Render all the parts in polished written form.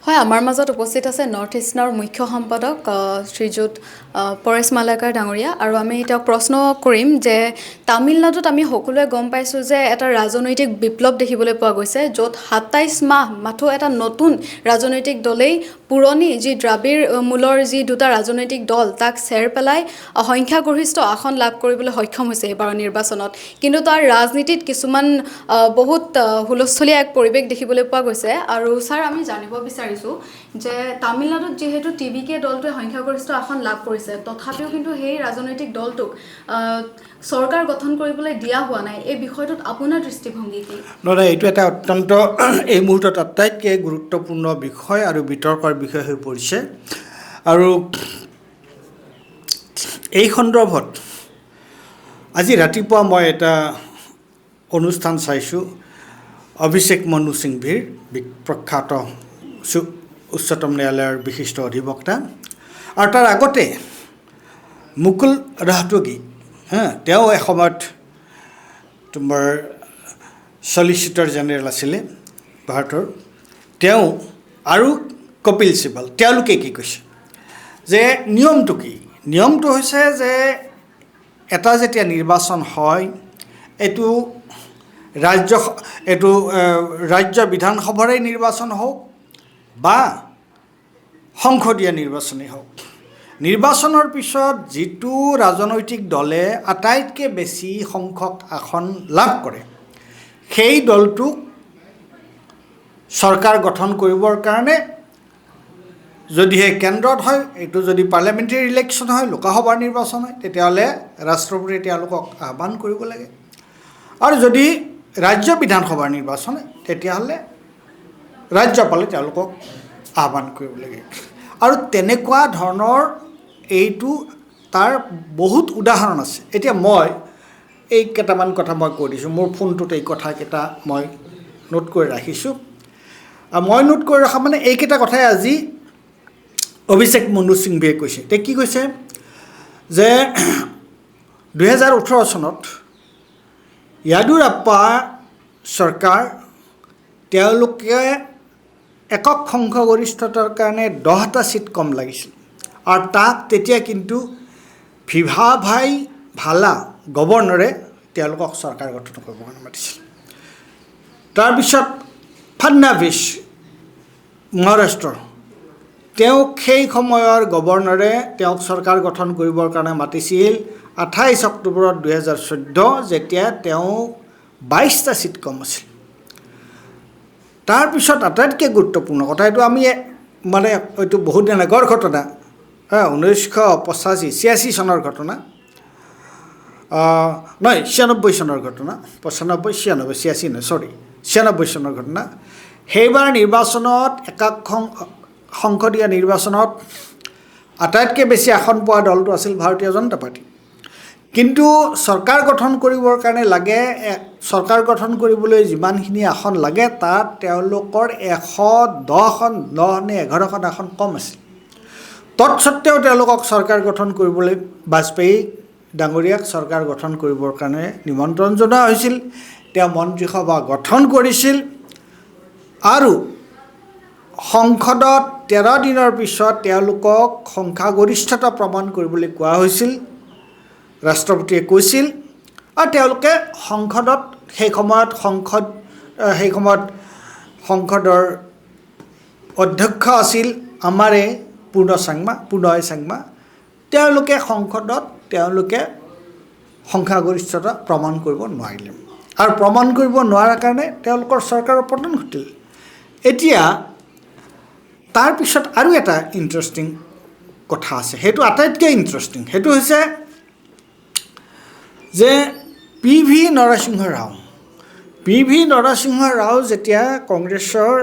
হয়, আমাৰ মাজত উপস্থিত আছে নৰ্থ ইষ্টাৰ্ণৰ মুখ্য সম্পাদক শ্ৰীযুত পৰেশ মালাকাৰ ডাঙৰীয়া, আৰু আমি তেওঁক প্ৰশ্ন কৰিম যে তামিলনাডুত আমি সকলোৱে গম পাইছোঁ যে এটা ৰাজনৈতিক বিপ্লৱ দেখিবলৈ পোৱা গৈছে, য'ত ২৭ মাহ মাথো এটা নতুন ৰাজনৈতিক দলেই পুৰণি যি দ্ৰাবিড় মূলৰ যি দুটা ৰাজনৈতিক দল তাক চেৰ পেলাই সংখ্যাগৰিষ্ঠ আসন লাভ কৰিবলৈ সক্ষম হৈছে এইবাৰৰ নিৰ্বাচনত। কিন্তু তাৰ ৰাজনীতিত কিছুমান বহুত হুলস্থলীয়া এক পৰিৱেশ দেখিবলৈ পোৱা গৈছে। আৰু ছাৰ, আমি জানিব বিচাৰিছোঁ যে তামিলনাডুত যিহেতু টিভিকে দলটোৱে সংখ্যাগৰিষ্ঠ আসন লাভ কৰিছে, তথাপিও কিন্তু সেই ৰাজনৈতিক দলটোক চৰকাৰ গঠন কৰিবলৈ দিয়া হোৱা নাই। এই বিষয়টোত আপোনাৰ দৃষ্টিভংগী কি? নহয়, এইটো এটা অত্যন্ত এই মুহূৰ্তত আটাইতকৈ গুৰুত্বপূৰ্ণ বিষয় আৰু বিতৰ্কৰ বিষয় হৈ পৰিছে। আৰু এই সন্দৰ্ভত আজি ৰাতিপুৱা মই এটা অনুষ্ঠান চাইছোঁ, অভিষেক মনু সিংভিৰ, প্ৰখ্যাত উচ্চতম ন্যায়ালয়ৰ বিশিষ্ট অধিবক্তা, আৰু তাৰ আগতে মুকুল ৰহতগী, তেওঁ এসময়ত তোমাৰ চলিচিটৰ জেনেৰেল আছিলে ভাৰতৰ, তেওঁ আৰু কপিল চিবাল, তেওঁলোকে কি কৈছে যে নিয়মটো কি? নিয়মটো হৈছে যে এটা যেতিয়া নিৰ্বাচন হয়, এইটো ৰাজ্য বিধানসভাৰে নিৰ্বাচন হওক বা সংসদীয় নিৰ্বাচনেই হওক, নিৰ্বাচনৰ পিছত যিটো ৰাজনৈতিক দলে আটাইতকৈ বেছি সংখ্যক আসন লাভ কৰে, সেই দলটোক চৰকাৰ গঠন কৰিবৰ কাৰণে, যদিহে কেন্দ্ৰত হয়, এইটো যদি পাৰ্লিয়ামেণ্টাৰী ইলেকশ্যন হয়, লোকসভাৰ নিৰ্বাচন হয়, তেতিয়াহ'লে ৰাষ্ট্ৰপতিয়ে তেওঁলোকক আহ্বান কৰিব লাগে। আৰু যদি ৰাজ্য বিধানসভাৰ নিৰ্বাচন হয়, তেতিয়াহ'লে ৰাজ্যপালে তেওঁলোকক আহ্বান কৰিব লাগে। আৰু তেনেকুৱা ধৰণৰ এইটো তাৰ বহুত উদাহৰণ আছে। এতিয়া মই এই কেইটামান কথা মই কৈ দিছোঁ, মোৰ ফোনটোত এই কথাকেইটা মই নোট কৰি ৰাখিছোঁ। মই নোট কৰি ৰখা মানে এইকেইটা কথাই আজি অভিষেক মনু সিংভিয়ে কৈছে। তেওঁ কি কৈছে যে 2018 চনত য়েডিয়ুৰাপ্পা চৰকাৰ, তেওঁলোকে একক সংখ্যাগৰিষ্ঠতাৰ কাৰণে 10টা ছিট কম লাগিছিল, আৰু তাক তেতিয়া কিন্তু ভিভাভাই ভালা গভৰ্ণৰে তেওঁলোকক চৰকাৰ গঠন কৰিবৰ কাৰণে মাতিছিল। তাৰপিছত ফাডনাভিছ মহাৰাষ্ট্ৰৰ, তেওঁক সেই সময়ৰ গভৰ্ণৰে তেওঁক চৰকাৰ গঠন কৰিবৰ কাৰণে মাতিছিল 28 অক্টোবৰত 2014, যেতিয়া তেওঁ 22টা ছিট কম আছিল। তাৰপিছত আটাইতকৈ গুৰুত্বপূৰ্ণ কথা, এইটো আমি মানে এইটো বহুত দিন আগৰ ঘটনা, 1985-86 চনৰ ঘটনা, নহয় 96 চনৰ ঘটনা, 96 চনৰ ঘটনা। সেইবাৰ নিৰ্বাচনত সংসদীয় নিৰ্বাচনত আটাইতকৈ বেছি আসন পোৱা দলটো আছিল ভাৰতীয় জনতা পাৰ্টি। কিন্তু চৰকাৰ গঠন কৰিবৰ কাৰণে লাগে, চৰকাৰ গঠন কৰিবলৈ যিমানখিনি আসন লাগে, তাত তেওঁলোকৰ 110 নে 11খন আসন কম আছিল। তৎসত্ত্বেও তেওঁলোকক চৰকাৰ গঠন কৰিবলৈ, বাজপেয়ী ডাঙৰীয়াক চৰকাৰ গঠন কৰিবৰ কাৰণে নিমন্ত্ৰণ জনোৱা হৈছিল। তেওঁ মন্ত্ৰীসভা গঠন কৰিছিল, আৰু সংসদত 13 দিনৰ পিছত তেওঁলোকক সংখ্যাগৰিষ্ঠতা প্ৰমাণ কৰিবলৈ কোৱা হৈছিল, ৰাষ্ট্ৰপতিয়ে কৈছিল। আৰু তেওঁলোকে সংসদত সেই সময়ত সংসদৰ অধ্যক্ষ আছিল আমাৰে পুৰ্ণয় চাংমা। তেওঁলোকে সংসদত সংখ্যাগৰিষ্ঠতা প্ৰমাণ কৰিব নোৱাৰিলে, আৰু প্ৰমাণ কৰিব নোৱাৰাৰ কাৰণে তেওঁলোকৰ চৰকাৰৰ পতন ঘটিল। এতিয়া তাৰপিছত আৰু এটা ইণ্টাৰেষ্টিং কথা আছে, সেইটো আটাইতকৈ ইণ্টাৰেষ্টিং। সেইটো হৈছে যে PV নৰসিংহ ৰাও যেতিয়া কংগ্ৰেছৰ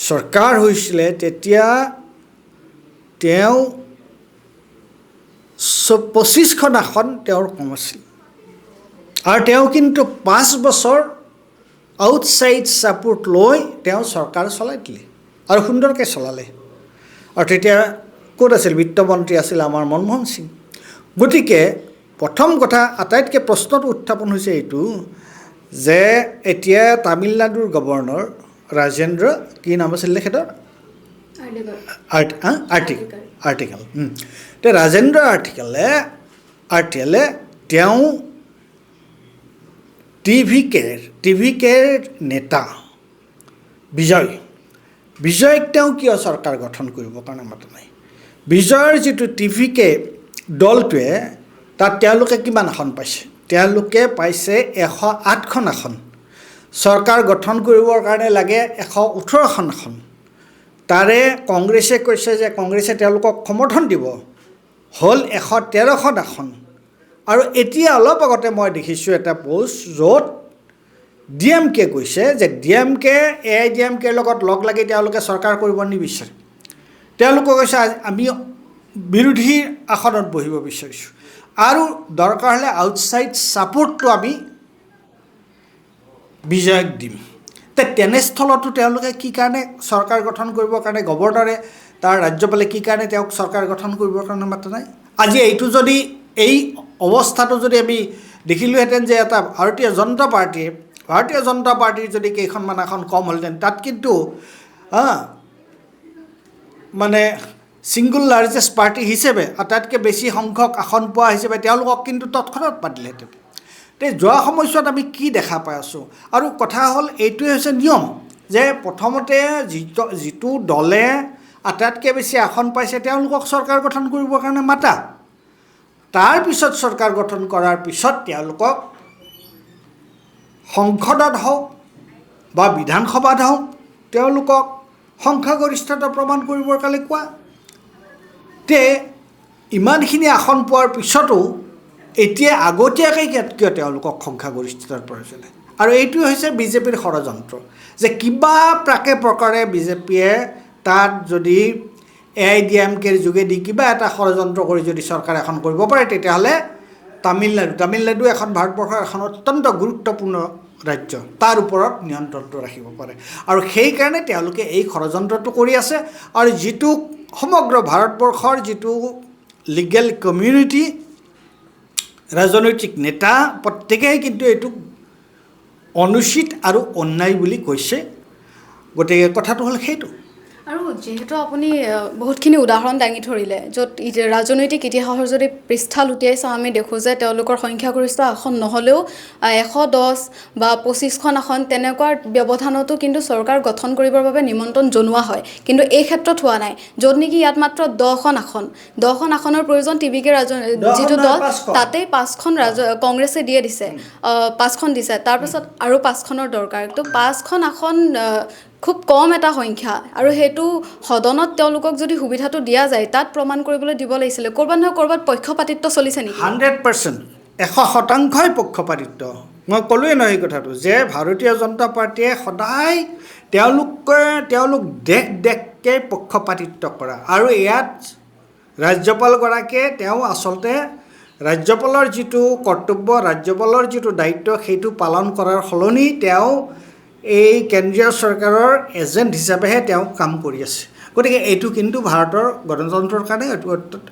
চৰকাৰ হৈছিলে, তেতিয়া তেওঁ 25খন আসন তেওঁৰ কম আছিল, আৰু তেওঁ কিন্তু 5 বছৰ আউটছাইড ছাপোৰ্ট লৈ তেওঁ চৰকাৰ চলাই দিলে, আৰু সুন্দৰকৈ চলালে। আৰু তেতিয়া ক'ত আছিল? বিত্তমন্ত্ৰী আছিল আমাৰ মনমোহন সিং। গতিকে প্ৰথম কথা, আটাইতকৈ প্ৰশ্নটো উত্থাপন হৈছে এইটো যে এতিয়া তামিলনাডুৰ গভৰ্ণৰ ৰাজেন্দ্ৰ কি নাম আছিল তেখেতৰ আৰ্টিকেল তে ৰাজেন্দ্ৰ আৰ্টিকেলে তেওঁ টিভি কেৰ নেতা বিজয়ক তেওঁ কিয় চৰকাৰ গঠন কৰিবৰ কাৰণে মাতা নাই বিজয়ৰ যিটো টিভি কে দলটোৱে তাত তেওঁলোকে কিমান আসন পাইছে তেওঁলোকে পাইছে 108খন আসন চৰকাৰ গঠন কৰিবৰ কাৰণে লাগে 118খন আসন তাৰে কংগ্ৰেছে কৈছে যে কংগ্ৰেছে তেওঁলোকক সমৰ্থন দিব হ'ল 113খন আসন আৰু এতিয়া অলপ আগতে মই দেখিছোঁ এটা পোষ্ট য'ত ডিএমকে কৈছে যে ডিএমকে এআইডিএমকেৰ লগত লগ লাগি তেওঁলোকে চৰকাৰ কৰিব নিবিচাৰে তেওঁলোকে কৈছে আমি বিৰোধী আসনত বহিব বিচাৰিছোঁ আৰু দৰকাৰ হ'লে আউটছাইড ছাপোৰ্টটো আমি বিজয়ক দিম তেনেস্থলতো তেওঁলোকে কি কাৰণে চৰকাৰ গঠন কৰিবৰ কাৰণে গভৰ্ণৰে তাৰ ৰাজ্যপালে কি কাৰণে তেওঁক চৰকাৰ গঠন কৰিবৰ কাৰণে মাতা নাই আজি এইটো যদি এই অৱস্থাটো যদি আমি দেখিলোহেঁতেন যে এটা ভাৰতীয় জনতা পাৰ্টিৰ যদি কেইখনমান আসন কম হ'লহেঁতেন তাত কিন্তু মানে ছিংগুল লাৰ্জেষ্ট পাৰ্টি হিচাপে আটাইতকৈ বেছি সংখ্যক আসন পোৱা হিচাপে তেওঁলোকক কিন্তু তৎক্ষণাত পাতিলেহেঁতেন যোৱা সময়ছোৱাত আমি কি দেখা পাই আছোঁ আৰু কথা হ'ল এইটোৱে হৈছে নিয়ম যে প্ৰথমতে যিটো দলে আটাইতকৈ বেছি আসন পাইছে তেওঁলোকক চৰকাৰ গঠন কৰিবৰ কাৰণে মাতা তাৰপিছত চৰকাৰ গঠন কৰাৰ পিছত তেওঁলোকক সংসদত হওক বা বিধানসভাত হওক তেওঁলোকক সংখ্যাগৰিষ্ঠতা প্ৰমাণ কৰিবৰ কাৰণে কোৱা ইমানখিনি আসন পোৱাৰ পিছতো এতিয়া আগতীয়াকৈ কিয় তেওঁলোকক সংখ্যাগৰিষ্ঠতাৰ প্ৰয়োজন আৰু এইটোৱে হৈছে বিজেপিৰ ষড়যন্ত্ৰ যে কিবা প্ৰকাৰে বিজেপিয়ে তাত যদি এআইডিএমকেৰ যোগেদি কিবা এটা ষড়যন্ত্ৰ কৰি যদি চৰকাৰ এখন কৰিব পাৰে তেতিয়াহ'লে তামিলনাডু এখন ভাৰতবৰ্ষৰ এখন অত্যন্ত গুৰুত্বপূৰ্ণ ৰাজ্য তাৰ ওপৰত নিয়ন্ত্ৰণটো ৰাখিব পাৰে আৰু সেইকাৰণে তেওঁলোকে এই ষড়যন্ত্ৰটো কৰি আছে আৰু যিটো সমগ্ৰ ভাৰতবৰ্ষৰ যিটো লিগেল কমিউনিটি ৰাজনৈতিক নেতা প্ৰত্যেকেই কিন্তু এইটো অনুচিত আৰু অন্যায় বুলি কৈছে গতিকে কথাটো হ'ল সেইটো আৰু যেহেতু আপুনি বহুতখিনি উদাহৰণ দাঙি ধৰিলে য'ত ৰাজনৈতিক ইতিহাসৰ যদি পৃষ্ঠা লুটিয়াই চাওঁ আমি দেখোঁ যে তেওঁলোকৰ সংখ্যাগৰিষ্ঠ আসন নহ'লেও 110 বা 25খন আসন তেনেকুৱা ব্যৱধানতো কিন্তু চৰকাৰ গঠন কৰিবৰ বাবে নিমন্ত্ৰণ জনোৱা হয় কিন্তু এই ক্ষেত্ৰত হোৱা নাই য'ত নেকি ইয়াত মাত্ৰ 10খন আসনৰ প্ৰয়োজন টিভিকে যিটো দল তাতেই 5খন কংগ্ৰেছে দিছে 5খন দিছে তাৰপিছত আৰু 5খনৰ দৰকাৰ তো 5খন আসন খুব কম এটা সংখ্যা আৰু সেইটো সদনত তেওঁলোকক যদি সুবিধাটো দিয়া যায় তাত প্ৰমাণ কৰিবলৈ দিব লাগিছিলে ক'ৰবাত নহয় ক'ৰবাত পক্ষপাতিত্ব চলিছে নেকি 100% 100%ই পক্ষপাতিত্ব মই ক'লোৱে নহয় এই কথাটো যে ভাৰতীয় জনতা পাৰ্টীয়ে সদায় তেওঁলোক দেশকৈ পক্ষপাতিত্ব কৰা আৰু ইয়াত ৰাজ্যপালগৰাকীয়ে তেওঁ আচলতে ৰাজ্যপালৰ যিটো কৰ্তব্য ৰাজ্যপালৰ যিটো দায়িত্ব সেইটো পালন কৰাৰ সলনি তেওঁ এই কেন্দ্ৰীয় চৰকাৰৰ এজেণ্ট হিচাপেহে তেওঁ কাম কৰি আছে গতিকে এইটো কিন্তু ভাৰতৰ গণতন্ত্ৰৰ কাৰণে এইটো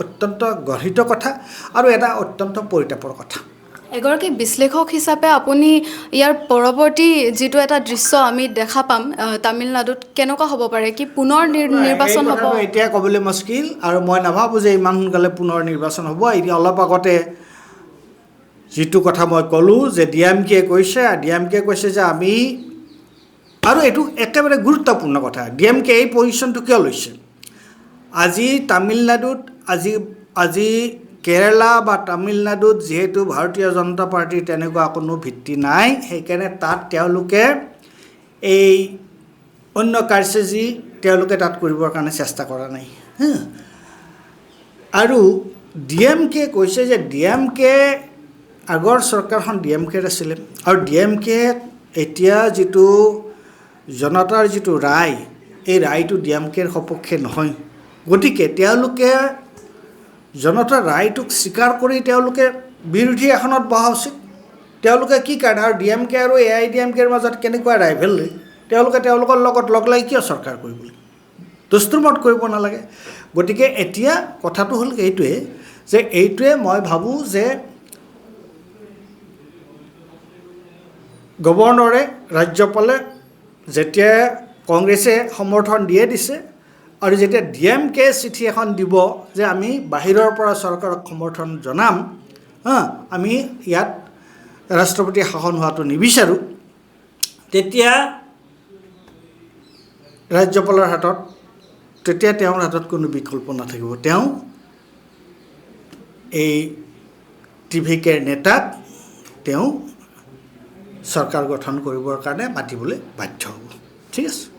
অত্যন্ত গৰ্হিত কথা আৰু এটা অত্যন্ত পৰিতাপৰ কথা এগৰাকী বিশ্লেষক হিচাপে আপুনি ইয়াৰ পৰৱৰ্তী যিটো এটা দৃশ্য আমি দেখা পাম তামিলনাডুত কেনেকুৱা হ'ব পাৰে কি পুনৰ নিৰ্বাচন হ'ব এতিয়া ক'বলৈ মুস্কিল আৰু মই নাভাবোঁ যে ইমান সোনকালে পুনৰ নিৰ্বাচন হ'ব এতিয়া অলপ আগতে যিটো কথা মই ক'লোঁ যে ডিএমকে কৈছে যে আমি আৰু এইটো একেবাৰে গুৰুত্বপূৰ্ণ কথা ডিএমকে এই পজিশ্যনটো কিয় লৈছে আজি তামিলনাডুত আজি কেৰালা বা তামিলনাডুত যিহেতু ভাৰতীয় জনতা পাৰ্টীৰ তেনেকুৱা কোনো ভিত্তি নাই সেইকাৰণে তাত তেওঁলোকে এই অন্য কাৰ্যসূচী তেওঁলোকে তাত কৰিবৰ কাৰণে চেষ্টা কৰা নাই আৰু ডিএমকে কৈছে যে ডিএমকে আগৰ চৰকাৰখন ডিএমকেৰ আছিলে আৰু ডিএমকে এতিয়া যিটো জনতাৰ যিটো ৰায় এই ৰায়টো ডিএমকেৰ সপক্ষে নহয় গতিকে তেওঁলোকে জনতাৰ ৰায়টোক স্বীকাৰ কৰি তেওঁলোকে বিৰোধী আসনত বহা উচিত তেওঁলোকে কি কাৰণে আৰু ডিএমকে আৰু এআইডিএমকেৰ মাজত কেনেকুৱা ৰাইভেলৰি তেওঁলোকৰ লগত লগ লাগি কিয় চৰকাৰ কৰিবলৈ দুষ্টুমত কৰিব নালাগে গতিকে এতিয়া কথাটো হ'ল এইটোৱে মই ভাবোঁ যে গভৰ্ণৰে ৰাজ্যপালে যেতিয়া কংগ্ৰেছে সমৰ্থন দিয়ে দিছে আৰু যেতিয়া DMK চিঠি এখন দিব যে আমি বাহিৰৰ পৰা চৰকাৰক সমৰ্থন জনাম, আমি ইয়াত ৰাষ্ট্ৰপতি শাসন হোৱাটো নিবিচাৰোঁ, তেতিয়া ৰাজ্যপালৰ হাতত তেতিয়া তেওঁৰ হাতত কোনো বিকল্প নাথাকিব। তেওঁ এই TVKৰ নেতাক তেওঁ চৰকাৰ গঠন কৰিবৰ কাৰণে মাতিবলৈ বাধ্য হ'ব। ঠিক আছে।